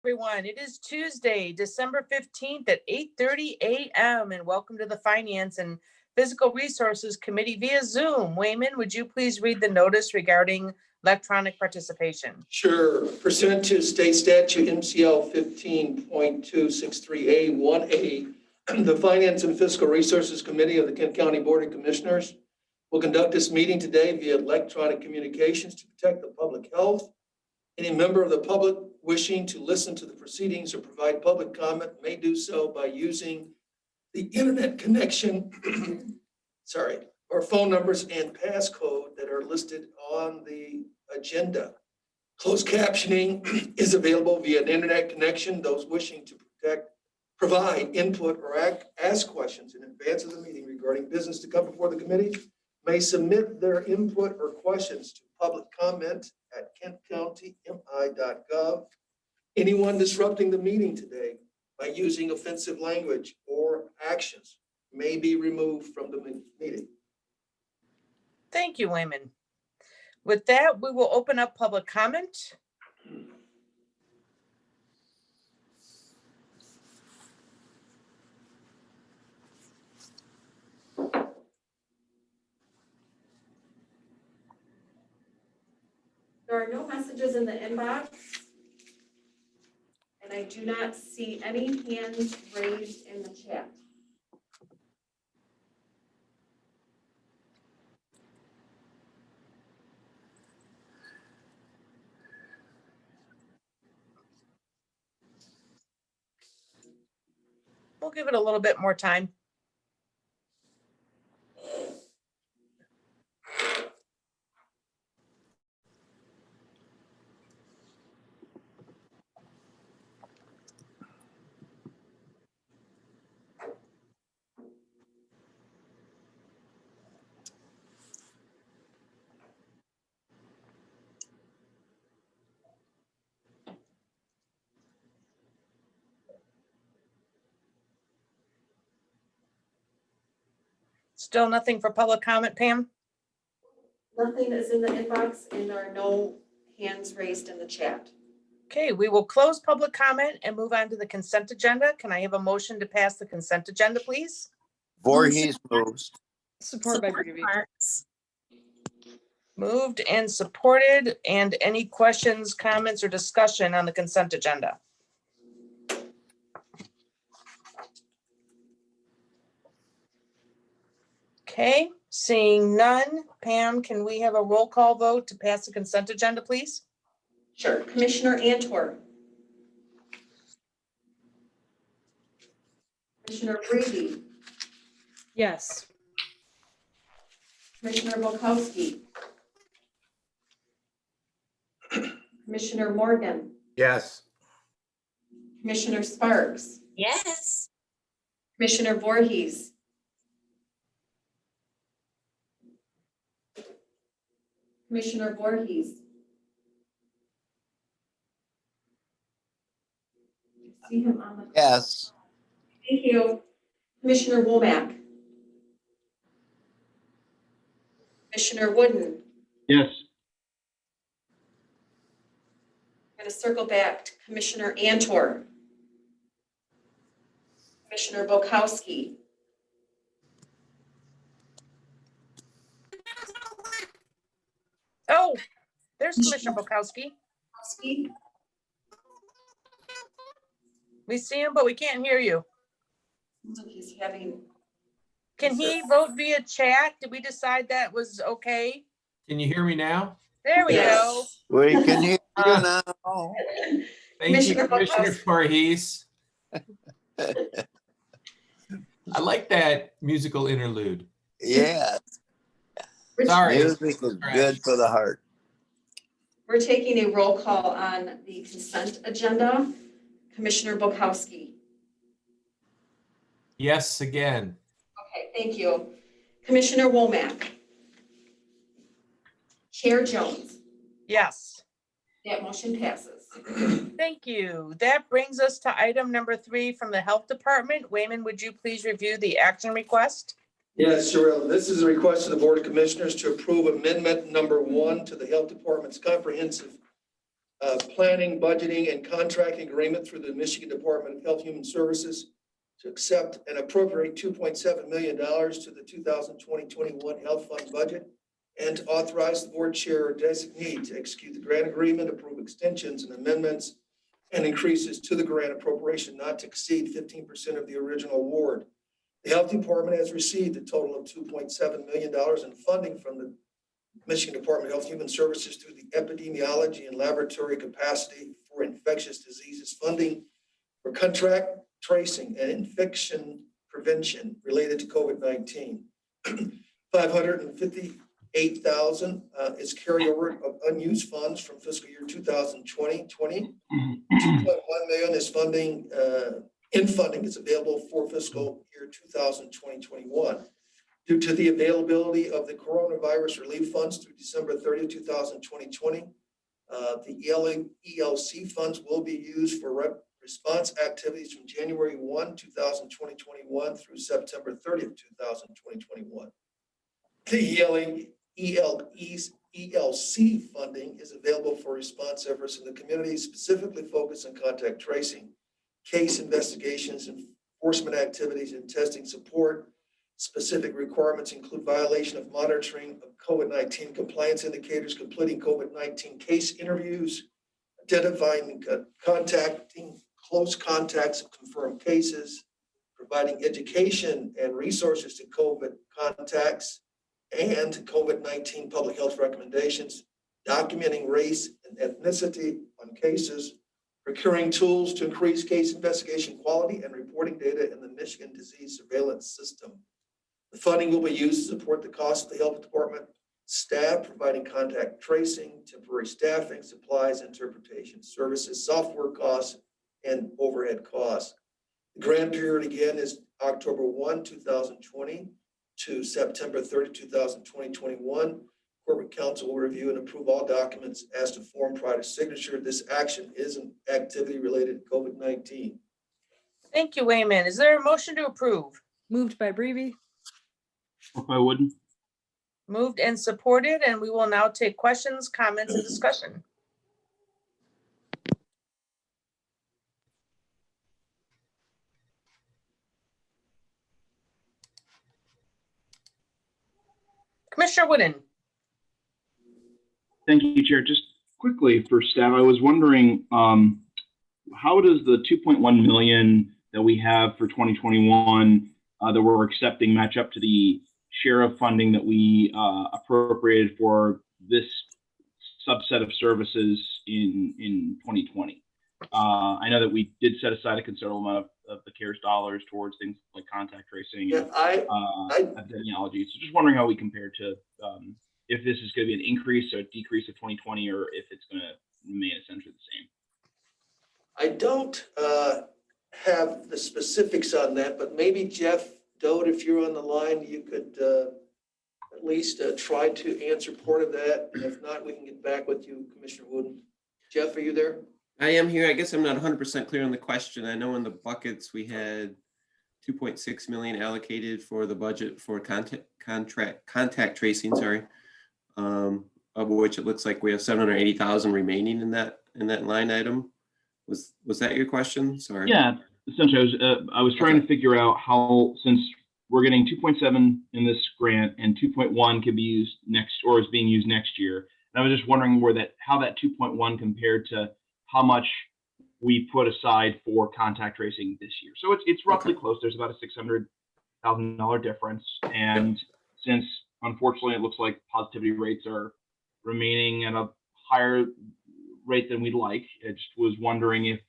Everyone, it is Tuesday, December 15th at 8:30 a.m. and welcome to the Finance and Physical Resources Committee via Zoom. Wayman, would you please read the notice regarding electronic participation? Sure. Pursuant to state statute MCL 15.263A1A, the Finance and Fiscal Resources Committee of the Kent County Board of Commissioners will conduct this meeting today via electronic communications to protect the public health. Any member of the public wishing to listen to the proceedings or provide public comment may do so by using the internet connection, or phone numbers and passcode that are listed on the agenda. Closed captioning is available via an internet connection. Those wishing to provide input or ask questions in advance of the meeting regarding business to come before the committee may submit their input or questions to public comment at kentcountymi.gov. Anyone disrupting the meeting today by using offensive language or actions may be removed from the meeting. Thank you, Wayman. With that, we will open up public comment. There are no messages in the inbox, and I do not see any hands raised in the chat. We'll give it a little bit more time. Still nothing for public comment, Pam? Nothing is in the inbox, and there are no hands raised in the chat. Okay, we will close public comment and move on to the consent agenda. Can I have a motion to pass the consent agenda, please? Voorhees moves. Support by Brady. Moved and supported. And any questions, comments, or discussion on the consent agenda? Okay, seeing none. Pam, can we have a roll call vote to pass the consent agenda, please? Sure. Commissioner Antor. Commissioner Brady. Yes. Commissioner Volkowski. Commissioner Morgan. Yes. Commissioner Sparks. Yes. Commissioner Voorhees. Commissioner Voorhees. See him on the. Yes. Thank you. Commissioner Womack. Commissioner Wooden. Yes. I'm going to circle back to Commissioner Antor. Commissioner Volkowski. Oh, there's Commissioner Bukowski. We see him, but we can't hear you. Sounds like he's having. Can he vote via chat? Did we decide that was okay? Can you hear me now? There we go. We can hear you now. Thank you, Commissioner Commissioner Voorhees. I like that musical interlude. Yes. Sorry. Music is good for the heart. We're taking a roll call on the consent agenda. Commissioner Volkowski. Yes, again. Okay, thank you. Commissioner Womack. Chair Jones. Yes. That motion passes. Thank you. That brings us to item number 3 from the Health Department. Wayman, would you please review the action request? Yes, sure. This is a request of the Board of Commissioners to approve amendment number 1 to the Health Department's comprehensive planning, budgeting, and contracting agreement through the Michigan Department of Health and Human Services to accept and appropriate $2.7 million to the 2020-21 Health Fund budget, and to authorize the board chair or designee to execute the grant agreement, approve extensions and amendments and increases to the grant appropriation not to exceed 15% of the original award. The Health Department has received a total of $2.7 million in funding from the Michigan Department of Health and Human Services through the epidemiology and laboratory capacity for infectious diseases funding for contract tracing and infection prevention related to COVID-19. 558,000 is carryover of unused funds from fiscal year 2020. 2.1 million is funding is available for fiscal year 2020-21. Due to the availability of the coronavirus relief funds through December 30, 2020, the ELC funds will be used for response activities from January 1, 2021 through September 30th, 2021. The ELC funding is available for response efforts in the community, specifically focused on contact tracing, case investigations, enforcement activities, and testing support. Specific requirements include violation of monitoring of COVID-19 compliance indicators, completing COVID-19 case interviews, identifying and contacting close contacts of confirmed cases, providing education and resources to COVID contacts and COVID-19 public health recommendations, documenting race and ethnicity on cases, procuring tools to increase case investigation quality, and reporting data in the Michigan Disease Surveillance System. The funding will be used to support the cost of the health department staff, providing contact tracing, temporary staffing, supplies, interpretation services, software costs, and overhead costs. The grant period again is October 1, 2020 to September 30, 2021. Corporate Counsel will review and approve all documents as to form prior to signature. This action is an activity related to COVID-19. Thank you, Wayman. Is there a motion to approve? Moved by Breve. If I wouldn't. Moved and supported, and we will now take questions, comments, and discussion. Commissioner Wooden. Thank you, Chair. Just quickly for staff, I was wondering, how does the 2.1 million that we have for 2021 that we're accepting match up to the share of funding that we appropriated for this subset of services in 2020? I know that we did set aside a considerable amount of the CARES dollars towards things like contact tracing and epidemiology. So just wondering how we compare to if this is going to be an increase or a decrease of 2020, or if it's going to remain essentially the same. I don't have the specifics on that, but maybe Jeff Dodd, if you're on the line, you could at least try to answer part of that. And if not, we can get back with you, Commissioner Wooden. Jeff, are you there? I am here. I guess I'm not 100% clear on the question. I know in the buckets we had 2.6 million allocated for the budget for contact tracing, sorry, of which it looks like we have 780,000 remaining in that line item. Was that your question? Sorry. Yeah, essentially, I was trying to figure out how, since we're getting 2.7 in this grant and 2.1 can be used next, or is being used next year. And I was just wondering how that 2.1 compared to how much we put aside for contact tracing this year. So it's roughly close. There's about a $600,000 difference. And since unfortunately it looks like positivity rates are remaining at a higher rate than we'd like, I just was wondering if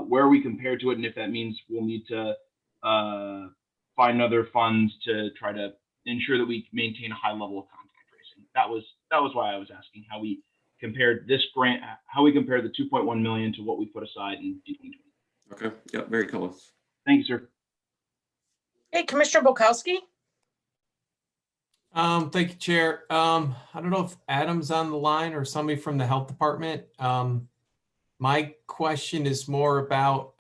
where we compare to it, and if that means we'll need to find other funds to try to ensure that we maintain a high level of contact tracing. That was why I was asking how we compared this grant, how we compare the 2.1 million to what we put aside in 2020. Okay. Yeah, very close. Thank you, sir. Hey, Commissioner Bukowski. Thank you, Chair. I don't know if Adam's on the line or somebody from the health department. My question is more about,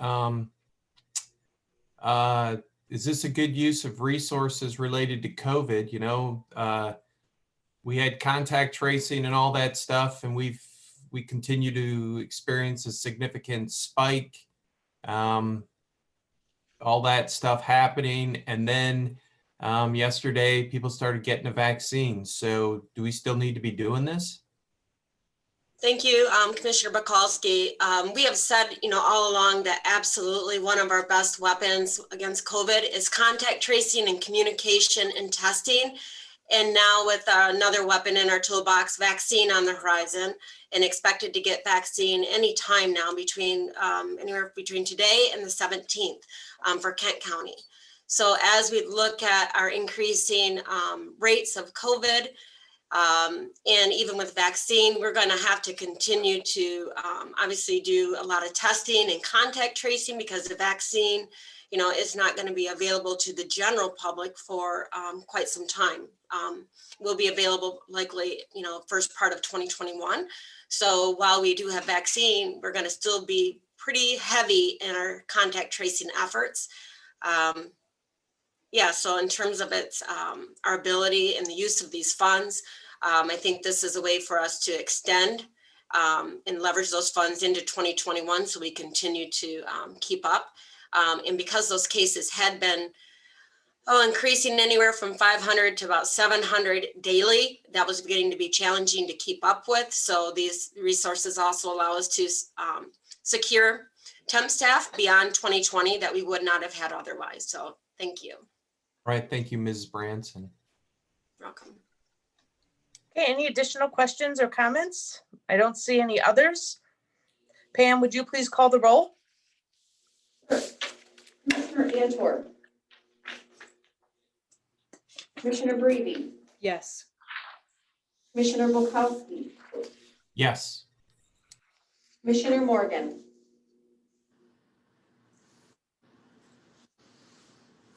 is this a good use of resources related to COVID? You know, we had contact tracing and all that stuff, and we've we continue to experience a significant spike, all that stuff happening. And then yesterday, people started getting a vaccine. So do we still need to be doing this? Thank you, Commissioner Bukowski. We have said, all along that absolutely one of our best weapons against COVID is contact tracing and communication and testing. And now with another weapon in our toolbox, vaccine on the horizon, and expected to get vaccine anytime now between anywhere between today and the 17th for Kent County. So as we look at our increasing rates of COVID, and even with vaccine, we're going to have to continue to obviously do a lot of testing and contact tracing, because the vaccine, is not going to be available to the general public for quite some time. Will be available likely, first part of 2021. So while we do have vaccine, we're going to still be pretty heavy in our contact tracing efforts. Yeah, so in terms of its our ability and the use of these funds, I think this is a way for us to extend and leverage those funds into 2021, so we continue to keep up. And because those cases had been increasing anywhere from 500 to about 700 daily, that was beginning to be challenging to keep up with. So these resources also allow us to secure temp staff beyond 2020 that we would not have had otherwise. So thank you. Right. Thank you, Mrs. Branson. Welcome. Okay, any additional questions or comments? I don't see any others. Pam, would you please call the roll? Commissioner Antor. Commissioner Brady. Yes. Commissioner Bukowski. Yes. Commissioner Morgan.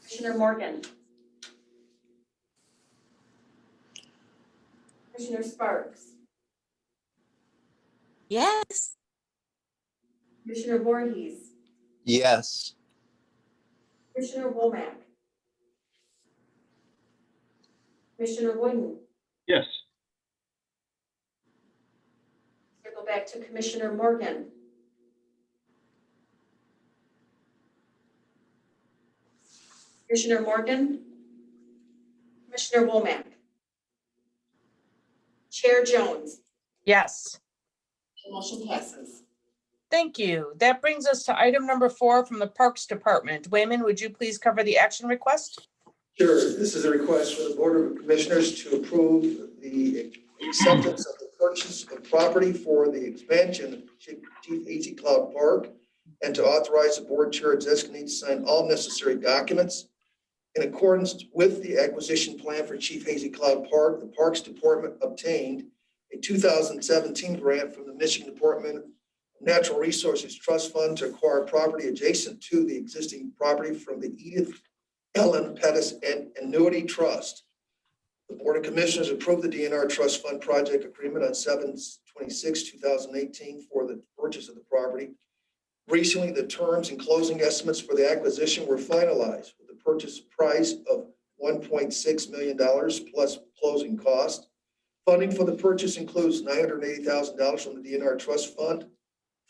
Commissioner Morgan. Commissioner Sparks. Yes. Commissioner Voorhees. Yes. Commissioner Womack. Commissioner Wooden. Yes. Circle back to Commissioner Morgan. Commissioner Morgan. Commissioner Womack. Chair Jones. Yes. The motion passes. Thank you. That brings us to item number 4 from the Parks Department. Wayman, would you please cover the action request? Sure. This is a request for the Board of Commissioners to approve the acceptance of the purchase of property for the expansion of Chief Hazy Cloud Park, and to authorize the board chair designate to sign all necessary documents. In accordance with the acquisition plan for Chief Hazy Cloud Park, the Parks Department obtained a 2017 grant from the Michigan Department of Natural Resources Trust Fund to acquire property adjacent to the existing property from the Edith Ellen Pettis Annuity Trust. The Board of Commissioners approved the DNR Trust Fund project agreement on 7/26/2018 for the purchase of the property. Recently, the terms and closing estimates for the acquisition were finalized with the purchase price of $1.6 million plus closing cost. Funding for the purchase includes $980,000 from the DNR Trust Fund,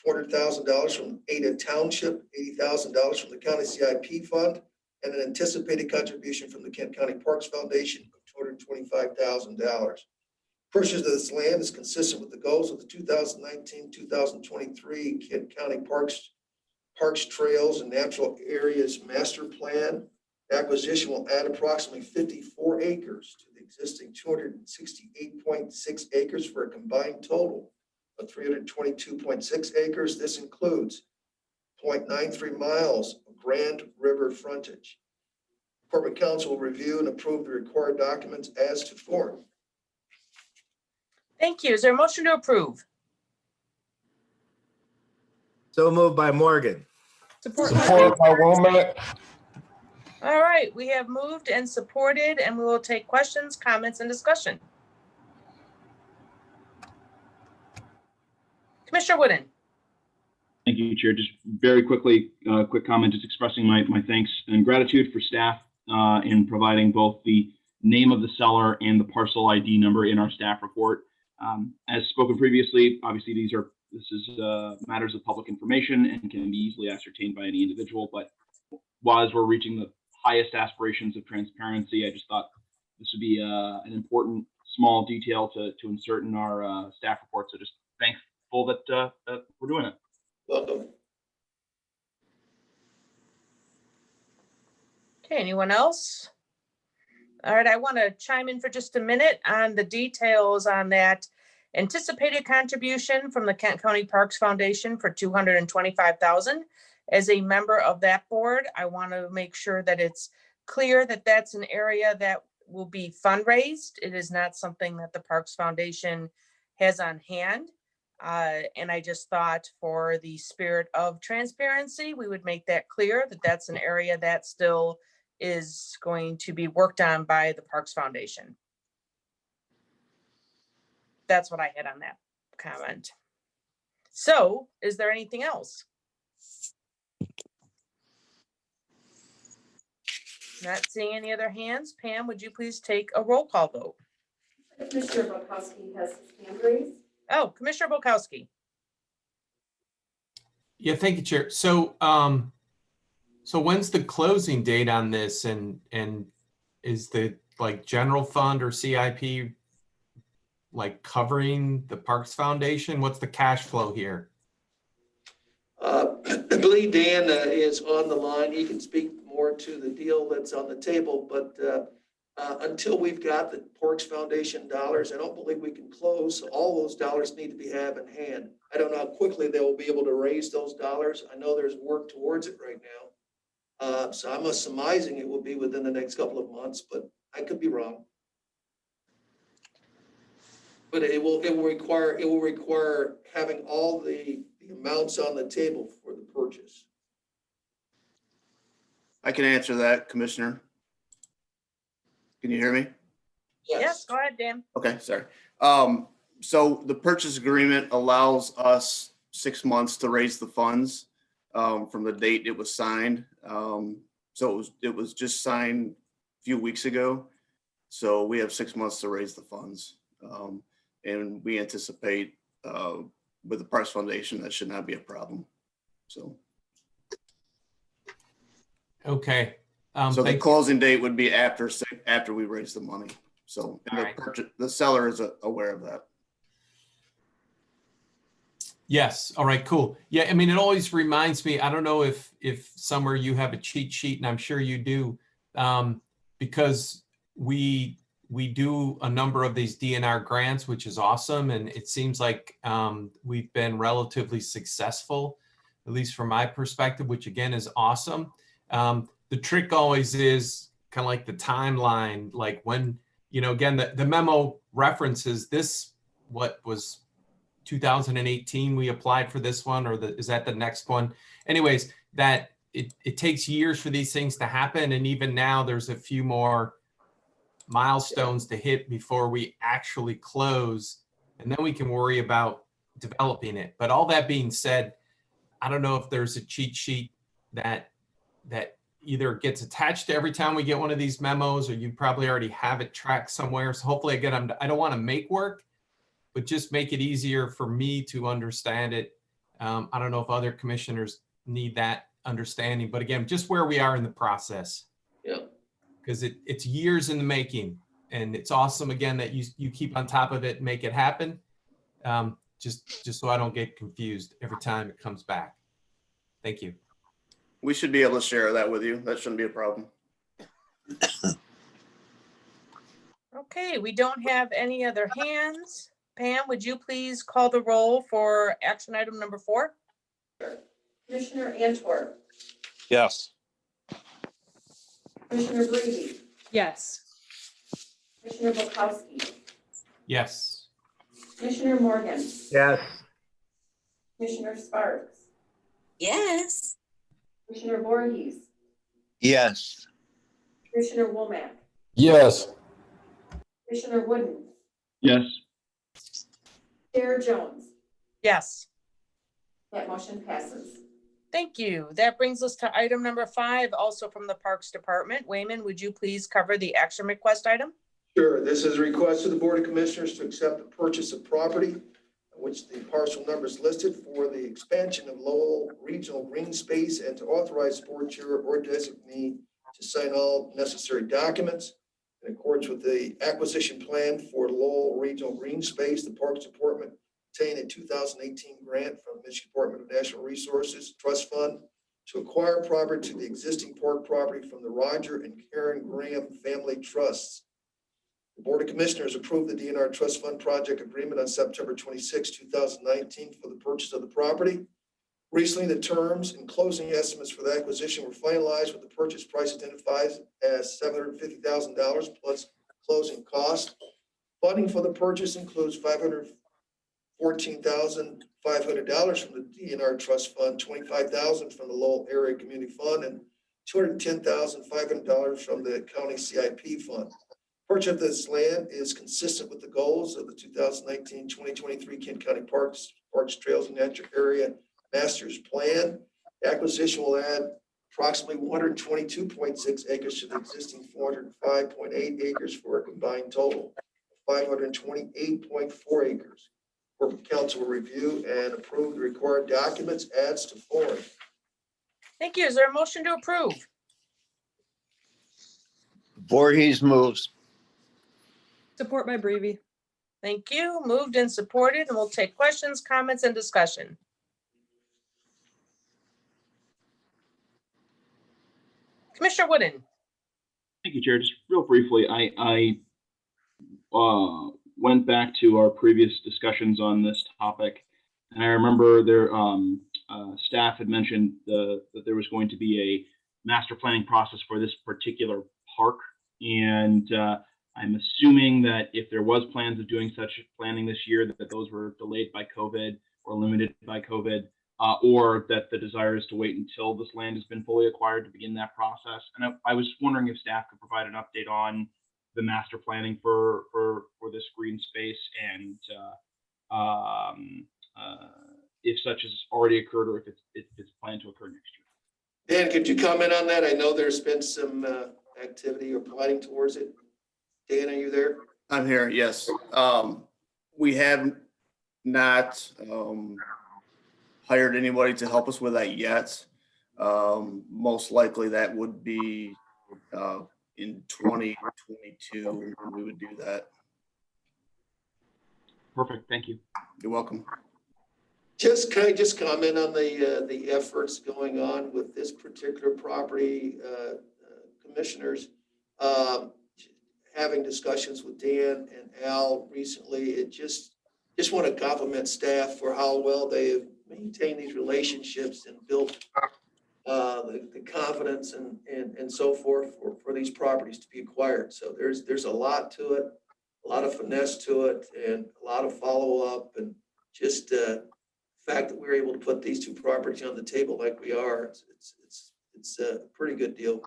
$400,000 from Ada Township, $80,000 from the County CIP Fund, and an anticipated contribution from the Kent County Parks Foundation of $225,000. Purchase of this land is consistent with the goals of the 2019-2023 Kent County Parks, Trails, and Natural Areas Master Plan. The acquisition will add approximately 54 acres to the existing 268.6 acres for a combined total of 322.6 acres. This includes 0.93 miles of Grand River frontage. Corporate Council will review and approve the required documents as to form. Thank you. Is there a motion to approve? So moved by Morgan. Support. by Womack. All right, we have moved and supported, and we will take questions, comments, and discussion. Commissioner Wooden. Thank you, Chair. Just very quickly, quick comment, just expressing my thanks and gratitude for staff in providing both the name of the seller and the parcel ID number in our staff report. As spoken previously, obviously this is matters of public information and can be easily ascertained by any individual. But while as we're reaching the highest aspirations of transparency, I just thought this would be an important small detail to insert in our staff report. So just thankful that we're doing it. Welcome. Okay, anyone else? All right, I want to chime in for just a minute on the details on that anticipated contribution from the Kent County Parks Foundation for $225,000. As a member of that board, I want to make sure that it's clear that that's an area that will be fundraised. It is not something that the Parks Foundation has on hand. And I just thought for the spirit of transparency, we would make that clear that that's an area that still is going to be worked on by the Parks Foundation. That's what I had on that comment. So is there anything else? Not seeing any other hands. Pam, would you please take a roll call vote? Commissioner Bukowski has his hand raised. Oh, Commissioner Bukowski. Yeah, thank you, Chair. So, so when's the closing date on this, and is the general fund or CIP covering the Parks Foundation? What's the cash flow here? I believe Dan is on the line. He can speak more to the deal that's on the table, but until we've got the Parks Foundation dollars, I don't believe we can close. All those dollars need to be have in hand. I don't know how quickly they will be able to raise those dollars. I know there's work towards it right now. So I'm surmising it will be within the next couple of months, but I could be wrong. But it will require having all the amounts on the table for the purchase. I can answer that, Commissioner. Can you hear me? Yes, go ahead, Dan. Okay, sorry. So the purchase agreement allows us 6 months to raise the funds from the date it was signed. So it was just signed a few weeks ago. So we have 6 months to raise the funds. And we anticipate with the Parks Foundation, that should not be a problem. So. Okay. So the closing date would be after we raise the money. So and the seller is aware of that. Yes. All right, cool. Yeah, I mean, it always reminds me, I don't know if somewhere you have a cheat sheet, and I'm sure you do, because we do a number of these DNR grants, which is awesome. And it seems like we've been relatively successful, at least from my perspective, which again is awesome. The trick always is kind of like the timeline, like when, again, the memo references this, what was 2018, we applied for this one, or is that the next one? Anyways, that it takes years for these things to happen. And even now there's a few more milestones to hit before we actually close, and then we can worry about developing it. But all that being said, I don't know if there's a cheat sheet that either gets attached to every time we get one of these memos, or you probably already have it tracked somewhere. So hopefully, again, I don't want to make work, but just make it easier for me to understand it. I don't know if other commissioners need that understanding, but again, just where we are in the process. Yeah. Because it's years in the making, and it's awesome again that you keep on top of it and make it happen. Just so I don't get confused every time it comes back. Thank you. We should be able to share that with you. That shouldn't be a problem. Okay, we don't have any other hands. Pam, would you please call the roll for action item number 4? Commissioner Antwerp, Yes. Commissioner Brady, Yes. Commissioner Bukowski, Yes. Commissioner Morgan, Yes. Commissioner Sparks, Yes. Commissioner Voorhees, Yes. Commissioner Womack, Yes. Commissioner Wooden, Yes. Chair Jones. Yes. That motion passes. Thank you. That brings us to item number 5, also from the Parks Department. Wayman, would you please cover the action request item? Sure. This is a request of the Board of Commissioners to accept the purchase of property, which the parcel number is listed for the expansion of Lowell Regional Green Space, and to authorize sport chair or designee to sign all necessary documents. In accordance with the acquisition plan for Lowell Regional Green Space, the Parks Department obtained a 2018 grant from the Michigan Department of Natural Resources Trust Fund to acquire property to the existing park property from the Roger and Karen Graham Family Trusts. The Board of Commissioners approved the DNR Trust Fund project agreement on September 26, 2019 for the purchase of the property. Recently, the terms and closing estimates for the acquisition were finalized, with the purchase price identified as $750,000 plus closing cost. Funding for the purchase includes $514,500 from the DNR Trust Fund, $25,000 from the Lowell Area Community Fund, and $210,500 from the County CIP Fund. Purchase of this land is consistent with the goals of the 2019-2023 Kent County Parks, Trails, and Natural Area Master's Plan. The acquisition will add approximately 122.6 acres to the existing 405.8 acres for a combined total of 528.4 acres. Corporate Council will review and approve the required documents as to form. Thank you. Is there a motion to approve? Voorhees moves. Support by Breve. Thank you. Moved and supported, and we'll take questions, comments, and discussion. Commissioner Wooden. Thank you, Chair. Just real briefly, I went back to our previous discussions on this topic, and I remember there staff had mentioned that there was going to be a master planning process for this particular park, and I'm assuming that if there was plans of doing such planning this year, that those were delayed by COVID or limited by COVID, or that the desire is to wait until this land has been fully acquired to begin that process. And I was wondering if staff could provide an update on the master planning for this green space, and if such has already occurred, or if it's planned to occur next year. Dan, could you comment on that? I know there's been some activity or planning towards it. Dan, are you there? I'm here, yes. We have not hired anybody to help us with that yet. Most likely that would be in 2022, we would do that. Perfect, thank you. You're welcome. Can I just comment on the efforts going on with this particular property, commissioners? Having discussions with Dan and Al recently, it just want to compliment staff for how well they have maintained these relationships and built the confidence and so forth for these properties to be acquired. So there's a lot to it, a lot of finesse to it, and a lot of follow up, and just the fact that we're able to put these two properties on the table like we are, it's a pretty good deal.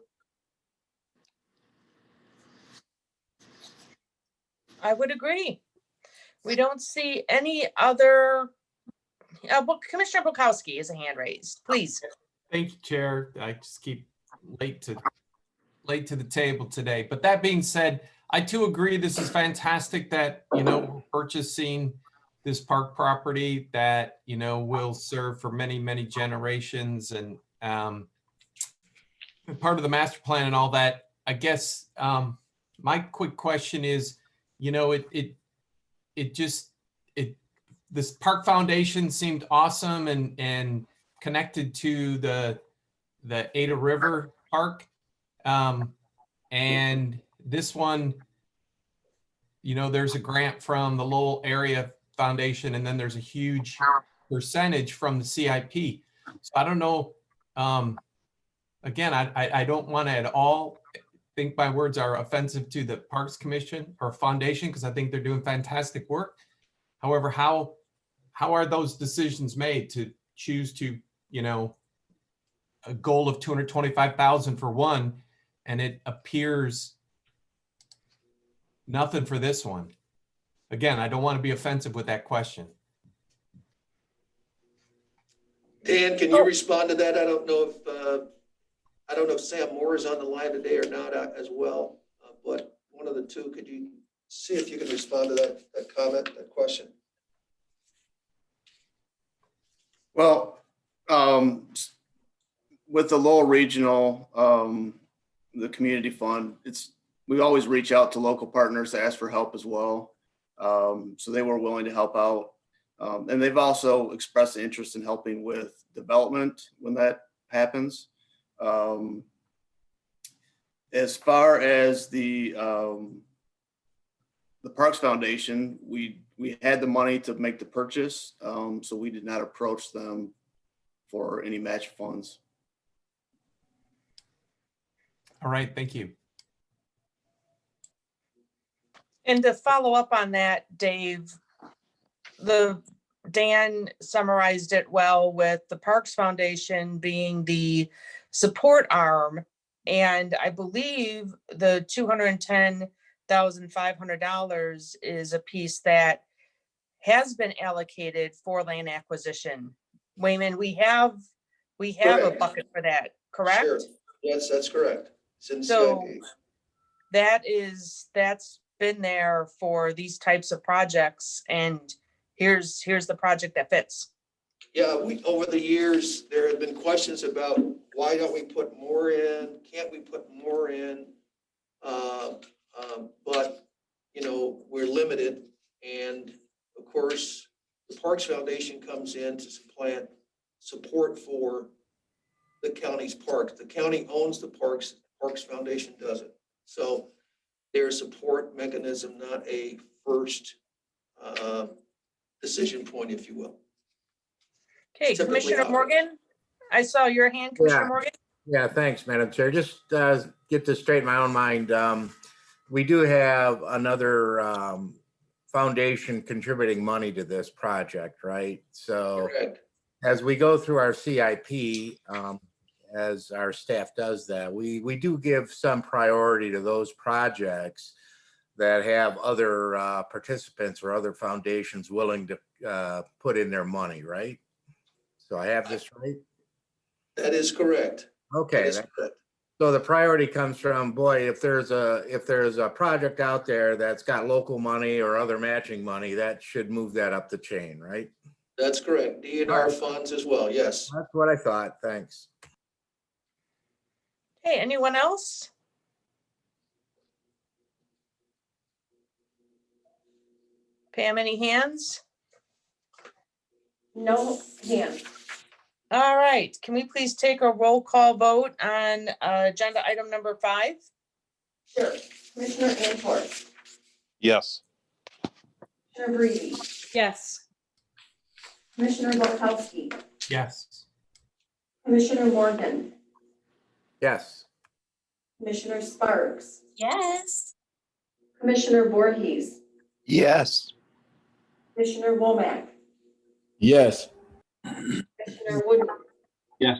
I would agree. We don't see any other. Commissioner Bukowski has a hand raised. Please. Thank you, Chair. I just keep late to the table today. But that being said, I too agree this is fantastic that, we're purchasing this park property that, will serve for many, many generations, and part of the master plan and all that. I guess my quick question is, this park foundation seemed awesome and connected to the Ada River Park. And this one, there's a grant from the Lowell Area Foundation, and then there's a huge percentage from the CIP. So I don't know. Again, I don't want to at all think my words are offensive to the Parks Commission or Foundation, because I think they're doing fantastic work. However, how are those decisions made to choose to, a goal of 225,000 for one, and it appears nothing for this one? Again, I don't want to be offensive with that question. Dan, can you respond to that? I don't know if Sam Moore is on the line today or not as well, but one of the two, could you see if you can respond to that comment, that question? Well, with the Lowell Regional, the community fund, we always reach out to local partners to ask for help as well. So they were willing to help out. And they've also expressed an interest in helping with development when that happens. As far as the Parks Foundation, we had the money to make the purchase, so we did not approach them for any match funds. All right, thank you. And to follow up on that, Dave, Dan summarized it well with the Parks Foundation being the support arm. And I believe the $210,500 is a piece that has been allocated for land acquisition. Wayman, we have a Correct. bucket for that, Sure. correct? Yes, that's correct. It's in So CIP. that's been there for these types of projects, and here's the project that fits. Yeah, over the years, there have been questions about why don't we put more in? Can't we put more in? But, we're limited. And of course, the Parks Foundation comes in to supplant support for the county's parks. The county owns the parks, Parks Foundation doesn't. So they're a support mechanism, not a first decision point, if you will. Okay, Typically Commissioner how- Morgan, I saw your hand, Commissioner Yeah. Morgan. Yeah, thanks, Madam Chair. Just get this straight in my own mind. We do have another foundation contributing money to this project, right? So Correct. as we go through our CIP, as our staff does that, we do give some priority to those projects that have other participants or other foundations willing to put in their money, right? So I have this right? That is correct. That Okay. is correct. So the priority comes from, boy, if there's a project out there that's got local money or other matching money, that should move that up the chain, right? That's correct. DNR funds as well, yes. That's what I thought. Thanks. Hey, anyone else? Pam, any hands? No hands. All right, can we please take a roll call vote on agenda item number 5? Sure. Commissioner Antwerp, Yes. Commissioner Brady, Yes. Commissioner Bukowski, Yes. Commissioner Morgan, Yes. Commissioner Sparks, Yes. Commissioner Voorhees, Yes. Commissioner Womack, Yes. Commissioner Woodward, Yes.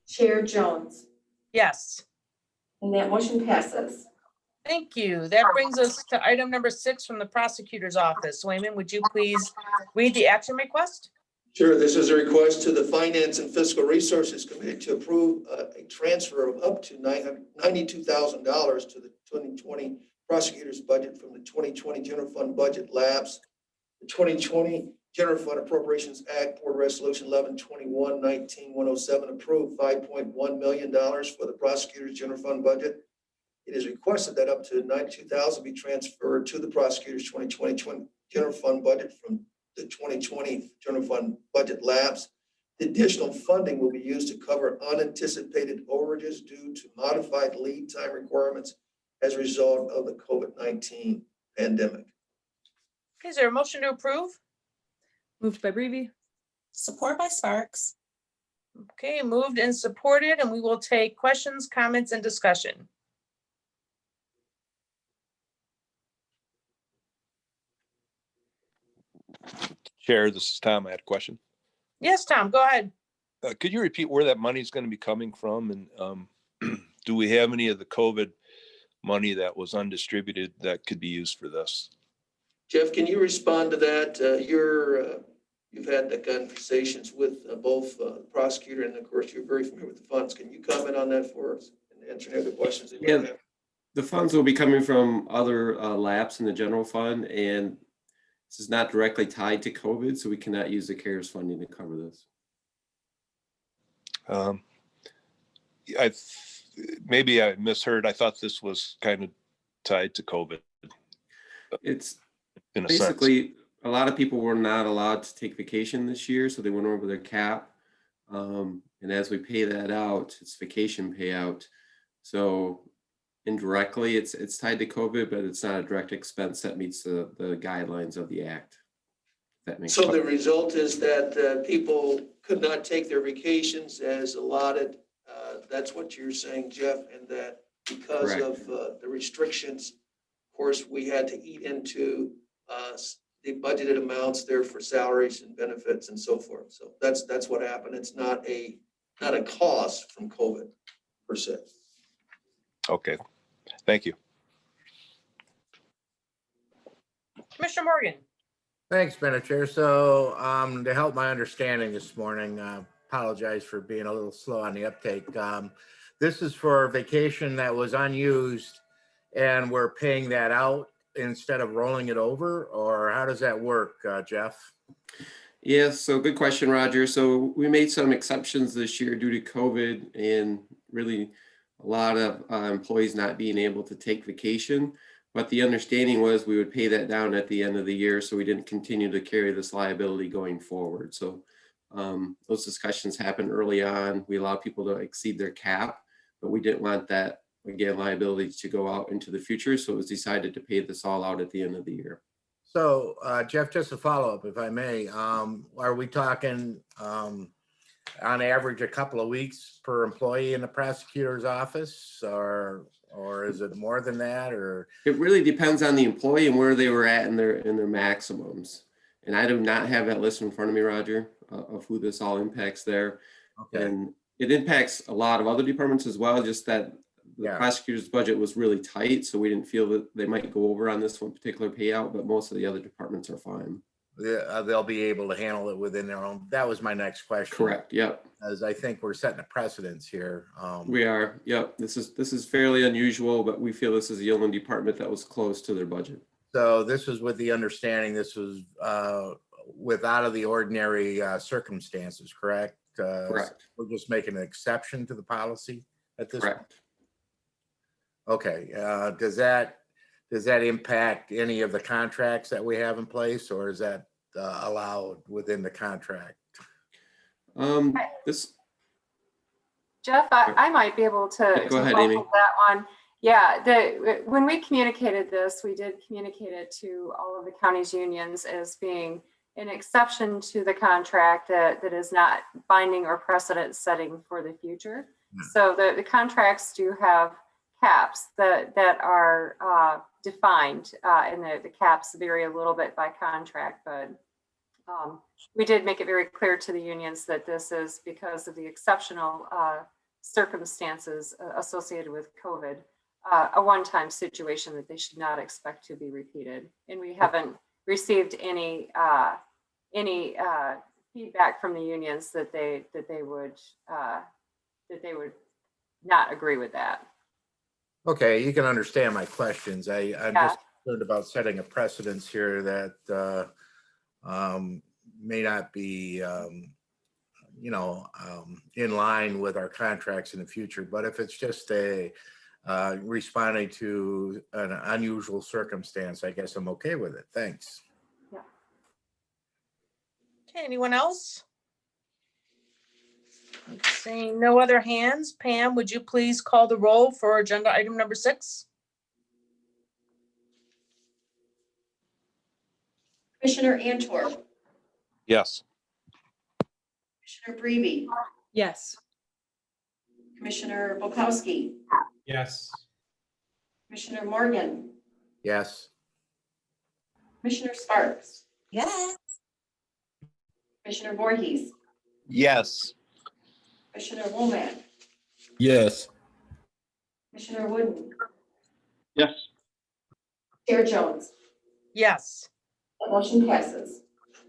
Chair Jones, Yes, and that motion passes. thank you. That brings us to item number 6 from the prosecutor's office. Wayman, would you please read the action request? Sure. This is a request to the Finance and Fiscal Resources Committee to approve a transfer of up to $92,000 to the 2020 prosecutor's budget from the 2020 General Fund budget lapse. The 2020 General Fund Appropriations Act, Board Resolution 11/21/19-107 approved $5.1 million for the prosecutor's general fund budget. It is requested that up to $92,000 be transferred to the prosecutor's 2020 general fund budget from the 2020 general fund budget lapse. The additional funding will be used to cover unanticipated overages due to modified lead time requirements as a result of the COVID-19 pandemic. Okay, is there a motion to approve? Moved by Brevi. Support by Sparks. Okay, moved and supported, and we will take questions, comments, and discussion. Chair, this is Tom. I had a question. Yes, Tom, go ahead. Could you repeat where that money is going to be coming from? And do we have any of the COVID money that was undistributed that could be used for this? Jeff, can you respond to that? You've had the conversations with both the prosecutor and of course, you're very familiar with the funds. Can you comment on that for us and answer any other questions that you Yeah. have? The funds will be coming from other laps in the general fund, and this is not directly tied to COVID, so we cannot use the CARES funding to cover this. Maybe I misheard. I thought this was kind of tied to COVID It's in a sense. basically, a lot of people were not allowed to take vacation this year, so they went over their cap. And as we pay that out, it's vacation payout. So indirectly, it's tied to COVID, but it's not a direct expense that meets the guidelines of the act. If that makes So sense. the result is that people could not take their vacations as allotted. That's what you're saying, Jeff, and that because Correct. of the restrictions, of course, we had to eat into the budgeted amounts there for salaries and benefits and so forth. So that's what happened. It's not a cost from COVID per se. Okay, thank you. Commissioner Morgan. Thanks, Madam Chair. So to help my understanding this morning, apologize for being a little slow on the uptake. This is for vacation that was unused and we're paying that out instead of rolling it over, or how does that work, Jeff? Yes, so good question, Roger. So we made some exceptions this year due to COVID and really a lot of employees not being able to take vacation. But the understanding was we would pay that down at the end of the year, so we didn't continue to carry this liability going forward. So those discussions happened early on. We allow people to exceed their cap, but we didn't want that, again, liability to go out into the future. So it was decided to pay this all out at the end of the year. So Jeff, just a follow-up, if I may, are we talking on average a couple of weeks per employee in the prosecutor's office, or is it more than that, or? It really depends on the employee and where they were at in their maximums. And I do not have that list in front of me, Roger, of who this all impacts there. Okay. And it impacts a lot of other departments as well, just that the prosecutor's budget was really tight, so we didn't feel that they might go over on this one particular payout, but most of the other departments are fine. They'll be able to handle it within their own. That was my next question. Correct. Yep. As I think we're setting a precedence here. We are. Yep. This is fairly unusual, but we feel this is the only department that was close to their budget. So this was with the understanding this was with out of the ordinary circumstances, correct? Correct. We're just making an exception to the policy at this. Correct. Okay. Does that impact any of the contracts that we have in place, or is that allowed within the contract? Jeff, I might be able to, go ahead, follow Amy. that one. Yeah, when we communicated this, we did communicate it to all of the county's unions as being an exception to the contract that is not binding or precedent setting for the future. So the contracts do have caps that are defined, and the caps vary a little bit by contract, but we did make it very clear to the unions that this is because of the exceptional circumstances associated with COVID, a one-time situation that they should not expect to be repeated. And we haven't received any feedback from the unions that they would not agree with that. Okay, you can understand my questions. I'm just concerned about setting a precedence here that may not be, in line with our contracts in the future. But if it's just a responding to an unusual circumstance, I guess I'm okay with it. Thanks. Yeah. Okay, anyone else? Seeing no other hands, Pam, would you please call the roll for agenda item number 6? Commissioner Antwerp, Yes. Commissioner Breve, Yes. Commissioner Bukowski, Yes. Commissioner Morgan, Yes. Commissioner Sparks, Yes. Commissioner Voorhees, Yes. Commissioner Womack, Yes. Commissioner Wooden, Yes. Chair Jones. Yes. The motion passes.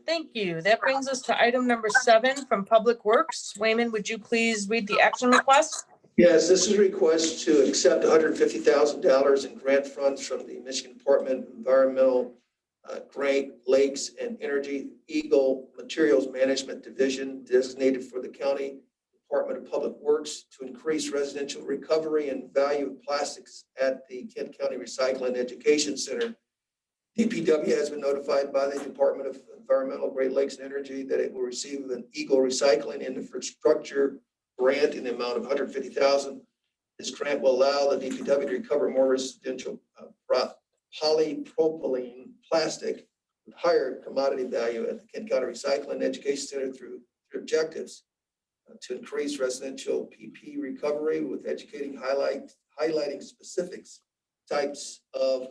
Thank you. That brings us to item number 7 from Public Works. Wayman, would you please read the action request? Yes, this is a request to accept $150,000 in grant funds from the Michigan Department of Environmental, Great Lakes and Energy Eagle Materials Management Division designated for the County Department of Public Works to increase residential recovery and value of plastics at the Kent County Recycling Education Center. DPW has been notified by the Department of Environmental, Great Lakes and Energy that it will receive an Eagle Recycling Infrastructure grant in the amount of $150,000. This grant will allow the DPW to recover more residential polypropylene plastic with higher commodity value at the Kent County Recycling Education Center through objectives to increase residential PP recovery with highlighting specifics types of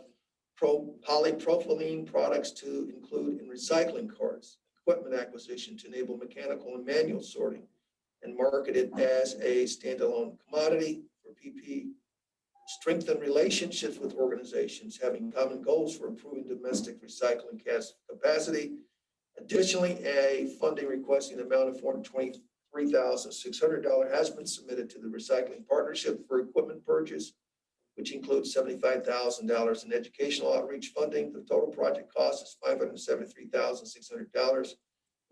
polypropylene products to include in recycling carts, equipment acquisition to enable mechanical and manual sorting, and market it as a standalone commodity for PP, strengthen relationships with organizations having common goals for improving domestic recycling capacity. Additionally, a funding request in the amount of $423,600 has been submitted to the Recycling Partnership for equipment purchase, which includes $75,000 in educational outreach funding. The total project cost is $573,600.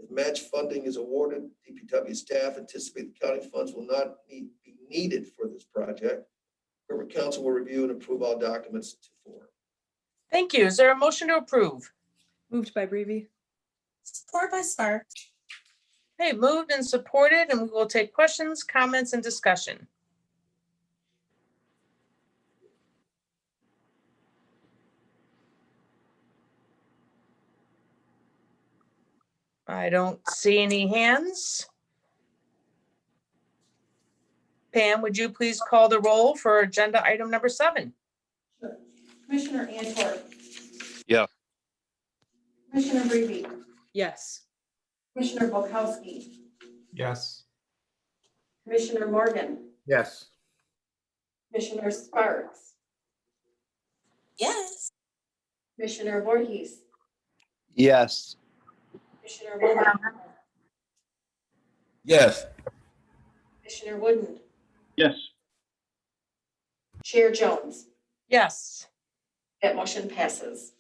If match funding is awarded, DPW staff anticipate the county funds will not be needed for this project. Corporate Council will review and approve all documents to form. Thank you. Is there a motion to approve? Moved by Brevi. Support by Sparks. Okay, moved and supported, and we will take questions, comments, and discussion. I don't see any hands. Pam, would you please call the roll for agenda item number 7? Sure. Commissioner Antwerp. Yeah. Commissioner Brevi. Yes. Commissioner Bulkowski. Yes. Commissioner Morgan. Yes. Commissioner Sparks. Yes. Commissioner Voorhees. Yes. Commissioner Wooden. Yes. Commissioner Wooden. Yes. Chair Jones. Yes. That motion passes.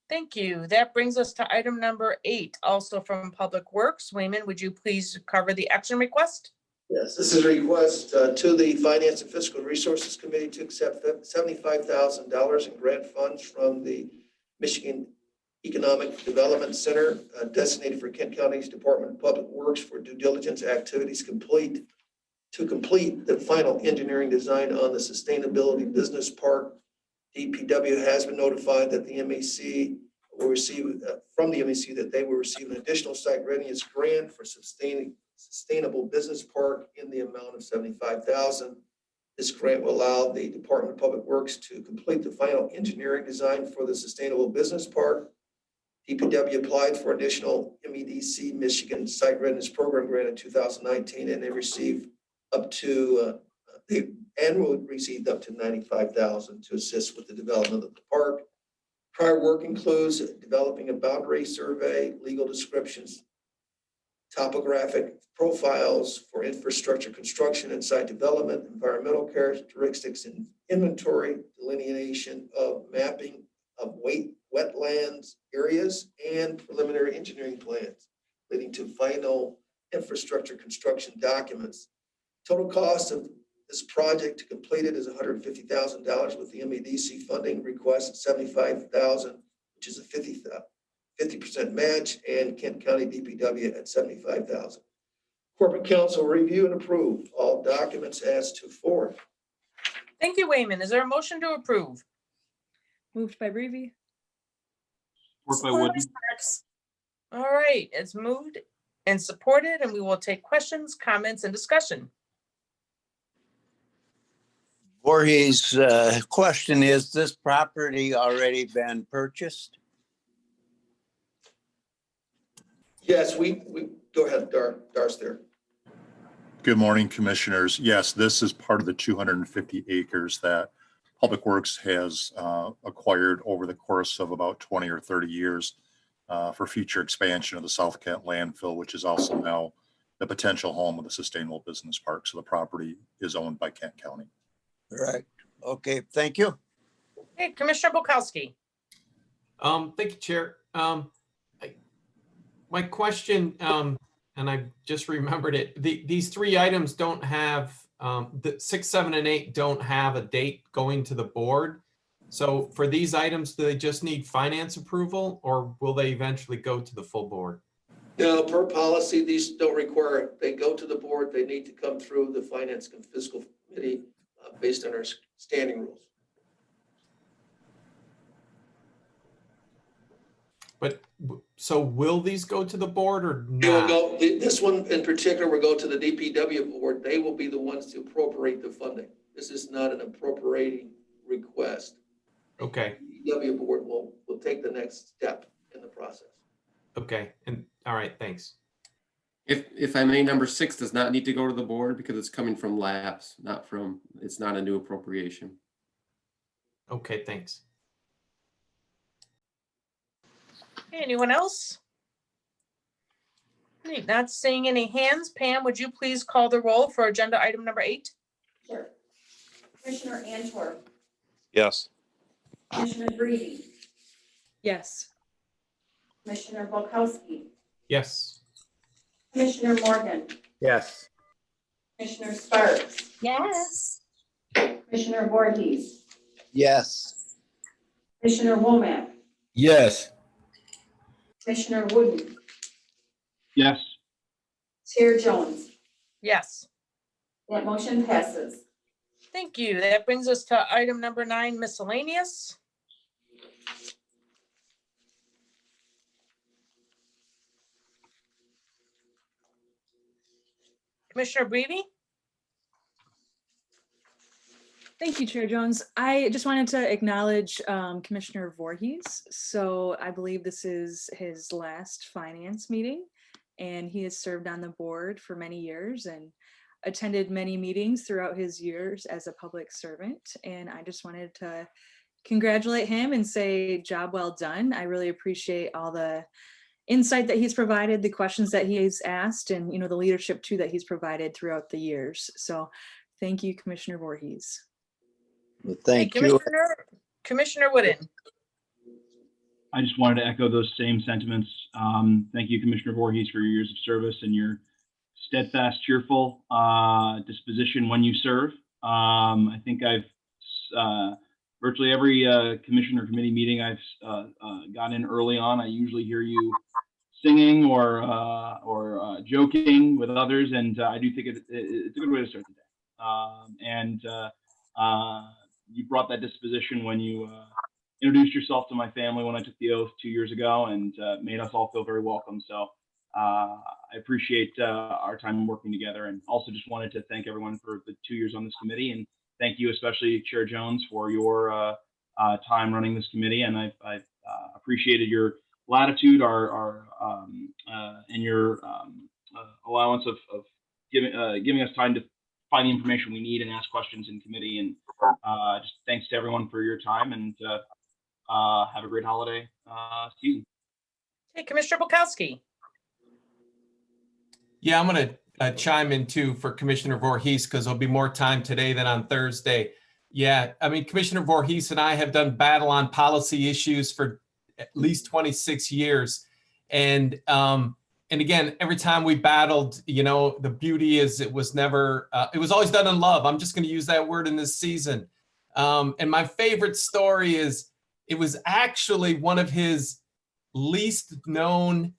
Thank you. That brings us to item number 8, also from Public Works. Wayman, would you please cover the action request? Yes, this is a request to the Finance and Fiscal Resources Committee to accept $75,000 in grant funds from the Michigan Economic Development Center designated for Kent County's Department of Public Works for due diligence activities to complete the final engineering design on the Sustainability Business Park. DPW has been notified that the MEC will receive from the MEC that they will receive an additional site readiness grant for Sustainable Business Park in the amount of $75,000. This grant will allow the Department of Public Works to complete the final engineering design for the Sustainable Business Park. DPW applied for additional MEDC Michigan Site Readiness Program grant in 2019, and they received up to received up to $95,000 to assist with the development of the park. Prior work includes developing a boundary survey, legal descriptions, topographic profiles for infrastructure construction and site development, environmental characteristics and inventory, delineation of mapping of wetlands areas, and preliminary engineering plans, leading to final infrastructure construction documents. Total cost of this project to complete it is $150,000 with the MEDC funding request at $75,000, which is a 50% match, and Kent County DPW at $75,000. Corporate Council review and approve all documents as to form. Thank you, Wayman. Is there a motion to approve? Moved by Brevi. Support by Wooden. Sparks. All right, it's moved and supported, and we will take questions, comments, and discussion. Voorhees, question, is this property already been purchased? Yes, we go ahead, Dar's there. Good morning, Commissioners. Yes, this is part of the 250 acres that Public Works has acquired over the course of about 20 or 30 years for future expansion of the South Kent landfill, which is also now the potential home of the Sustainable Business Park. So the property is owned by Kent County. Right. Okay, thank you. Okay, Commissioner Bukowski. Thank you, Chair. My question, and I just remembered it, these three items don't have, the 6, 7, and 8 don't have a date going to the board. So for these items, do they just need finance approval, or will they eventually go to the full board? No, per policy, these don't require it. They go to the board. They need to come through the Finance and Fiscal Committee based on our standing rules. But, so will these go to the board or They will not? go, this one in particular will go to the DPW board. They will be the ones to appropriate the funding. This is not an appropriating request. Okay, DPW board will take the next step in the process. okay, and, all right, thanks. If I may, number 6 does not need to go to the board because it's coming from lapse, it's not a new appropriation. Okay, thanks. Okay, anyone else? Okay, not seeing any hands. Pam, would you please call the roll for agenda item number 8? Sure. Commissioner Antor, Yes. Commissioner Brady, Yes. Commissioner Bukowski, Yes. Commissioner Morgan, Yes. Commissioner Sparks, Yes. Commissioner Voorhees, Yes. Commissioner Womack, Yes. Commissioner Wooden, Yes. Chair Jones. Yes. That motion passes. Thank you. That brings us to item number 9, miscellaneous. Commissioner Brady? Thank you, Chair Jones. I just wanted to acknowledge Commissioner Voorhees. So I believe this is his last finance meeting, and he has served on the board for many years and attended many meetings throughout his years as a public servant. And I just wanted to congratulate him and say job well done. I really appreciate all the insight that he's provided, the questions that he's asked, and the leadership too that he's provided throughout the years. So thank you, Commissioner Voorhees. Well, thank Hey, you. Commissioner Wooden. I just wanted to echo those same sentiments. Thank you, Commissioner Voorhees, for your years of service and your steadfast, cheerful disposition when you serve. I think I've virtually every commission or committee meeting I've gotten in early on. I usually hear you singing or joking with others, and I do think it's a good way to start the day. You brought that disposition when you introduced yourself to my family when I took the oath 2 years ago, and made us all feel very welcome. So I appreciate our time working together, and also just wanted to thank everyone for the 2 years on this committee, and thank you especially Chair Jones for your time running this committee. And I've appreciated your latitude, and your allowance of giving us time to find the information we need and ask questions in committee. And just thanks to everyone for your time, and have a great holiday season. Hey, Commissioner Bukowski. Yeah, I'm going to chime in too for Commissioner Voorhees because there'll be more time today than on Thursday. Yeah, I mean, Commissioner Voorhees and I have done battle on policy issues for at least 26 years. And again, every time we battled, the beauty is it was never, it was always done in love. I'm just going to use that word in this season. And my favorite story is it was actually one of his least known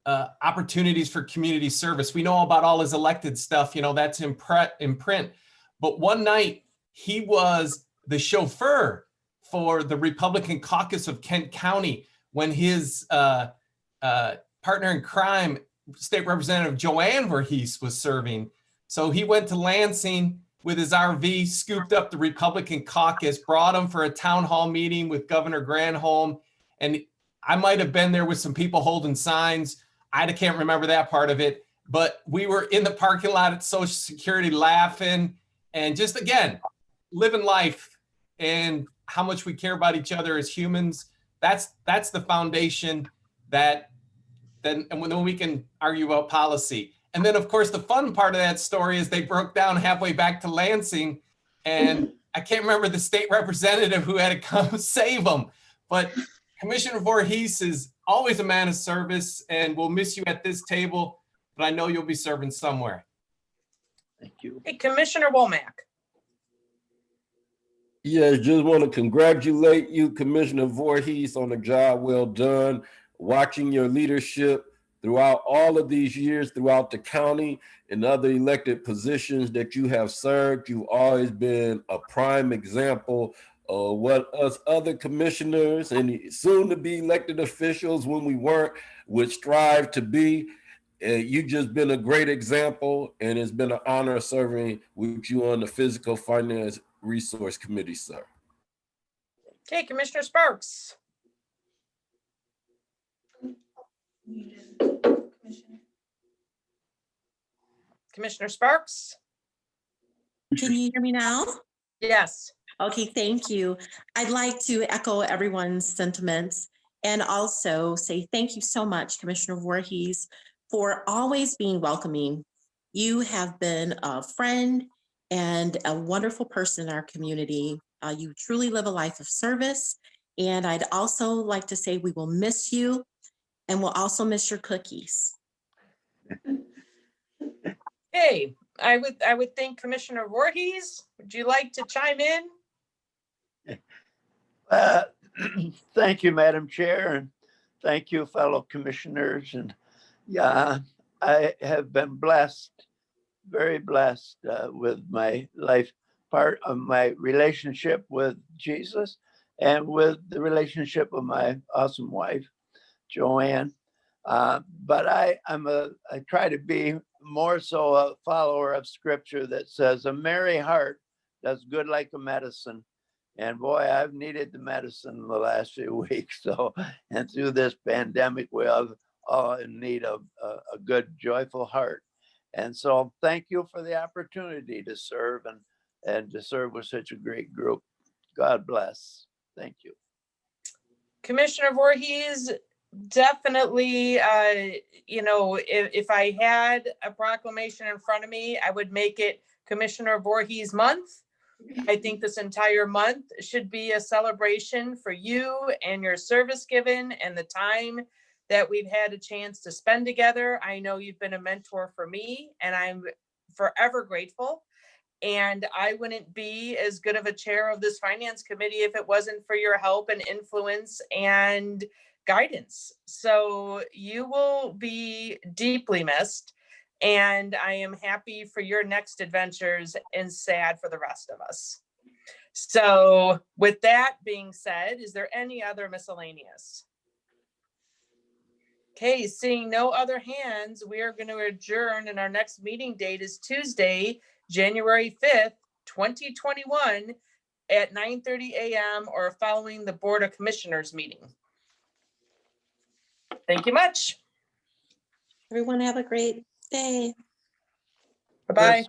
opportunities for community service. We know about all his elected stuff, that's in print. But one night he was the chauffeur for the Republican caucus of Kent County when his partner in crime, State Representative Joanne Voorhees, was serving. So he went to Lansing with his RV, scooped up the Republican caucus, brought him for a town hall meeting with Governor Granholm. And I might have been there with some people holding signs. I can't remember that part of it, but we were in the parking lot at Social Security laughing and just, again, living life and how much we care about each other as humans. That's the foundation that then we can argue about policy. And then, of course, the fun part of that story is they broke down halfway back to Lansing, and I can't remember the state representative who had to come save them. But Commissioner Voorhees is always a man of service, and we'll miss you at this table, but I know you'll be serving somewhere. Thank you. Hey, Commissioner Womack. Yes, just want to congratulate you, Commissioner Voorhees, on a job well done. Watching your leadership throughout all of these years throughout the county and other elected positions that you have served, you've always been a prime example of what us other commissioners and soon to be elected officials when we weren't would strive to be. You've just been a great example, and it's been an honor serving with you on the Fiscal Finance Resource Committee, sir. Okay, Commissioner Sparks. Commissioner Sparks? Can you hear me now? Yes. Okay, thank you. I'd like to echo everyone's sentiments and also say thank you so much, Commissioner Voorhees, for always being welcoming. You have been a friend and a wonderful person in our community. You truly live a life of service. And I'd also like to say we will miss you, and we'll also miss your cookies. Hey, I would think Commissioner Voorhees, would you like to chime in? Thank you, Madam Chair, and thank you, fellow commissioners. And yeah, I have been blessed, very blessed with my life, part of my relationship with Jesus and with the relationship of my awesome wife, Joanne. But I try to be more so a follower of scripture that says a merry heart does good like a medicine. And boy, I've needed the medicine in the last few weeks. So, and through this pandemic, we are all in need of a good, joyful heart. And so thank you for the opportunity to serve and to serve with such a great group. God bless. Thank you. Commissioner Voorhees, definitely, if I had a proclamation in front of me, I would make it Commissioner Voorhees Month. I think this entire month should be a celebration for you and your service given and the time that we've had a chance to spend together. I know you've been a mentor for me, and I'm forever grateful. And I wouldn't be as good of a chair of this finance committee if it wasn't for your help and influence and guidance. So you will be deeply missed. And I am happy for your next adventures and sad for the rest of us. So with that being said, is there any other miscellaneous? Okay, seeing no other hands, we are going to adjourn, and our next meeting date is Tuesday, January 5th, 2021 at 9:30 a.m. or following the Board of Commissioners meeting. Thank you much. Everyone have a great day. Bye-bye. Yes.